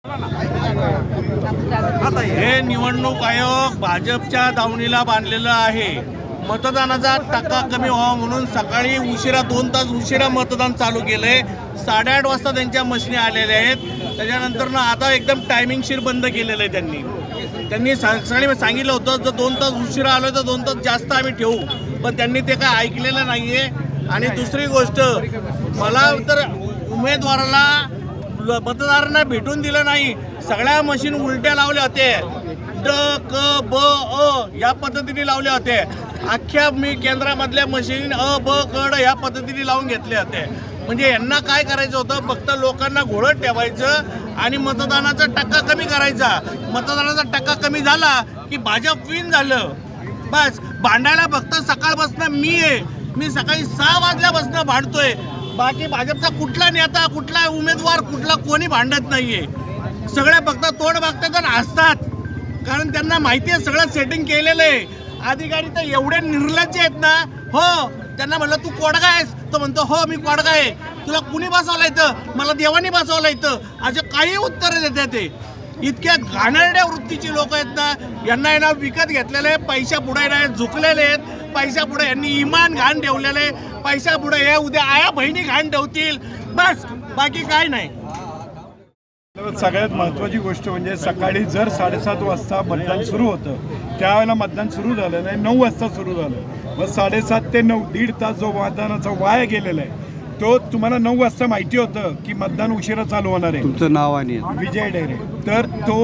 हे निवडणूक आयोग भाजपच्या दावणीला बांधलेलं आहे. मतदानाचा टक्का कमी व्हावा म्हणून सकाळी उशिरा 2 तास उशिरा मतदान चालू केलंय. 8:30 वाजता त्यांच्या मशिनी आलेल्या आहेत. त्याच्यानंतर आता एकदम टायमिंगशीर बंद केलेलं आहे. त्यांनी सकाळी सांगितलं होतं जर 2 तास उशिरा आलो तर 2 तास जास्त आम्ही ठेवू, पण त्यांनी ते काय ऐकलेलं नाहीये. आणि दुसरी गोष्ट, मला तर उमेदवाराला मतदारांना भेटून दिलं नाही. सगळ्या मशीन उलट्या लावल्या होते. ड क ब अ या पद्धतीने लावले होते. अख्ख्या मी केंद्रामधल्या मशीन अ ब क ड या पद्धतीने लावून घेतले होते. म्हणजे यांना काय करायचं होतं, फक्त लोकांना घोळत ठेवायचं आणि मतदानाचा टक्का कमी करायचा. मतदानाचा टक्का कमी झाला की भाजप विन झालं. बस भांडायला फक्त सकाळपासून मी सकाळी 6 वाजल्यापासून भांडतोय. बाकी भाजपचा कुठला नेता, कुठला उमेदवार, कुठला कोणी भांडत नाहीये. सगळे फक्त तोंड बघतात आणि हसतात, कारण त्यांना माहिती आहे सगळं सेटिंग केलेलं आहे. अधिकारी तर एवढे निर्लज्ज आहेत ना. हो, त्यांना म्हणलं तू कोडगा आहेस, तो म्हणतो हो मी कोडगा आहे. तुला कुणी बसवलं इथं? मला देवानी बसवलं इथं. असे काही उत्तरं देतात ते. इतक्या घाणेरड्या वृत्तीची लोक आहेत ना. यांना विकत घेतलेले आहे, पैशा पुढे नाही झुकलेले आहेत. पैशा पुढे यांनी इमान घाण ठेवलेले. पैशा पुढे हे उद्या आया बहिणी घाण ठेवतील, बस बाकी काय नाही. सगळ्यात महत्त्वाची गोष्ट म्हणजे सकाळी जर 7:30 वाजता मतदान सुरू होतं, त्यावेळेला मतदान सुरू झालं नाही, 9 वाजता सुरू झालं. मग 7:30 ते 9 दीड तास जो मतदानाचा वाया गेलेला आहे, तो तुम्हाला 9 वाजता माहिती होतं की मतदान उशिरा चालू होणार आहे. तुमचं नाव आणि विजय डेरे. तर तो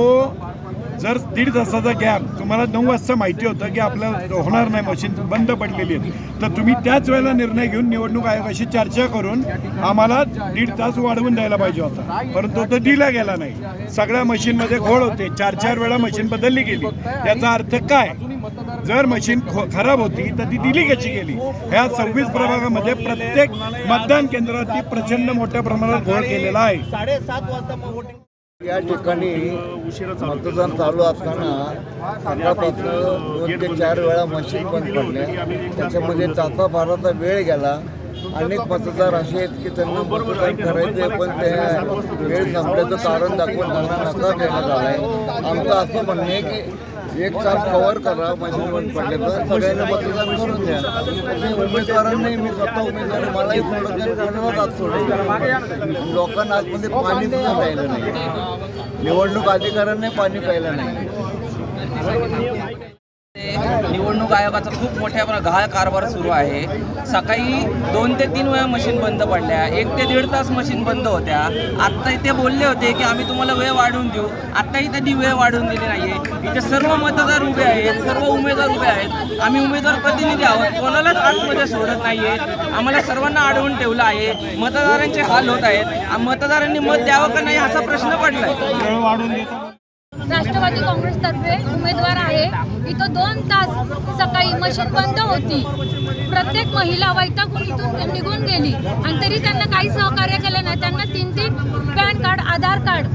जर दीड तासाचा गॅप तुम्हाला 9 वाजता माहिती होतं की आपलं होणार नाही, मशीन बंद पडलेली आहे, तर तुम्ही त्याच वेळेला निर्णय घेऊन निवडणूक आयोगाशी चर्चा करून आम्हाला 1.5 तास वाढवून द्यायला पाहिजे होता, परंतु तो दिला गेला नाही. सगळ्या मशीनमध्ये घोळ होते. 4 वेळा मशीन बदलली गेली. याचा अर्थ काय? जर मशीन खराब होती तर ती दिली कशी गेली? ह्या 26 प्रभागामध्ये प्रत्येक मतदान केंद्रात प्रचंड मोठ्या प्रमाणात घोळ केलेला आहे. 7:30 वाजता या ठिकाणी मतदान चालू असताना सकाळपासून 2 ते 4 वेळा मशीन बंद पडल्या. त्याच्यामध्ये तासाभराचा वेळ गेला. अनेक मतदार असे आहेत की त्यांना मतदान करायचे, पण ते वेळ संपल्याचं कारण दाखवून त्यांना नकार देण्यात आला आहे. आमचं असं म्हणणं आहे की 1 तास कव्हर करा. मशीन बंद पडले तर सगळ्यांना मतदान करून द्या. उमेदवारांनाही, मी स्वतः उमेदवार, मलाही सोडत नाही, कोणालाच आज सोडत. लोकांना आतमध्ये पाणी सुद्धा प्यायलं नाही. निवडणूक अधिकाऱ्यांनी पाणी प्यायलं नाही. निवडणूक आयोगाचा खूप मोठ्या घाळ कारभार सुरू आहे. सकाळी 2 ते 3 वेळा मशीन बंद पडल्या. 1 ते 1.5 तास मशीन बंद होत्या. आत्ता इथे बोलले होते की आम्ही तुम्हाला वेळ वाढवून देऊ. आत्ताही त्यांनी वेळ वाढवून दिली नाही आहे. इथे सर्व मतदार उभे आहेत, सर्व उमेदवार उभे आहेत. आम्ही उमेदवार प्रतिनिधी आहोत, कोणालाच आतमध्ये सोडत नाही आहे. आम्हाला सर्वांना अडवून ठेवलं आहे. मतदारांचे हाल होत आहेत. मतदारांनी मत द्यावं का नाही असा प्रश्न पडला आहे. राष्ट्रवादी काँग्रेसतर्फे उमेदवार आहे. इथं 2 तास सकाळी मशीन बंद होती. प्रत्येक महिला वैतागून इथून निघून गेली आणि तरी त्यांना काही सहकार्य केलं नाही. त्यांना 3 पॅन कार्ड, आधार कार्ड,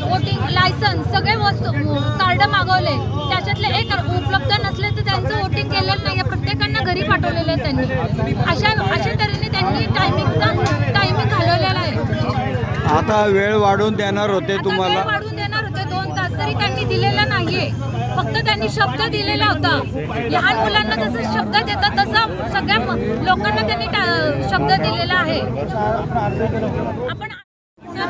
वोटिंग लायसन्स सगळे कार्ड मागवले. त्याच्यातले एक उपलब्ध नसले तर त्यांचं वोटिंग केलेलं नाही. प्रत्येकांना घरी पाठवलेलं आहे त्यांनी. अशा तऱ्हेने त्यांनी टायमिंग घालवलेला आहे. आता वेळ वाढवून देणार होते तुम्हाला. वाढवून देणार होते 2 तास, तरी त्यांनी दिलेला नाहीये. फक्त त्यांनी शब्द दिलेला होता. लहान मुलांना जसं शब्द देतात तसं सगळ्या लोकांना त्यांनी शब्द दिलेला आहे. आपण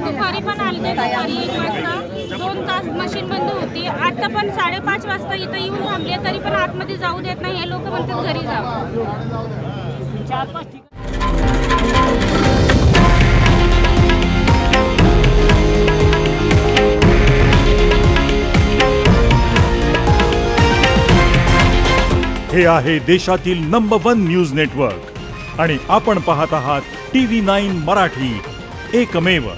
दुपारी पण आले. दुपारी 1 वाजता 2 तास मशीन बंद होती. आता पण 5:30 वाजता इथं येऊन थांबले, तरी पण आतमध्ये जाऊ देत नाही. हे लोक म्हणतात घरी जावं. 4-5 हे आहे देशातील नंबर 1 न्यूज नेटवर्क आणि आपण पाहत आहात TV9 मराठी, एकमेव.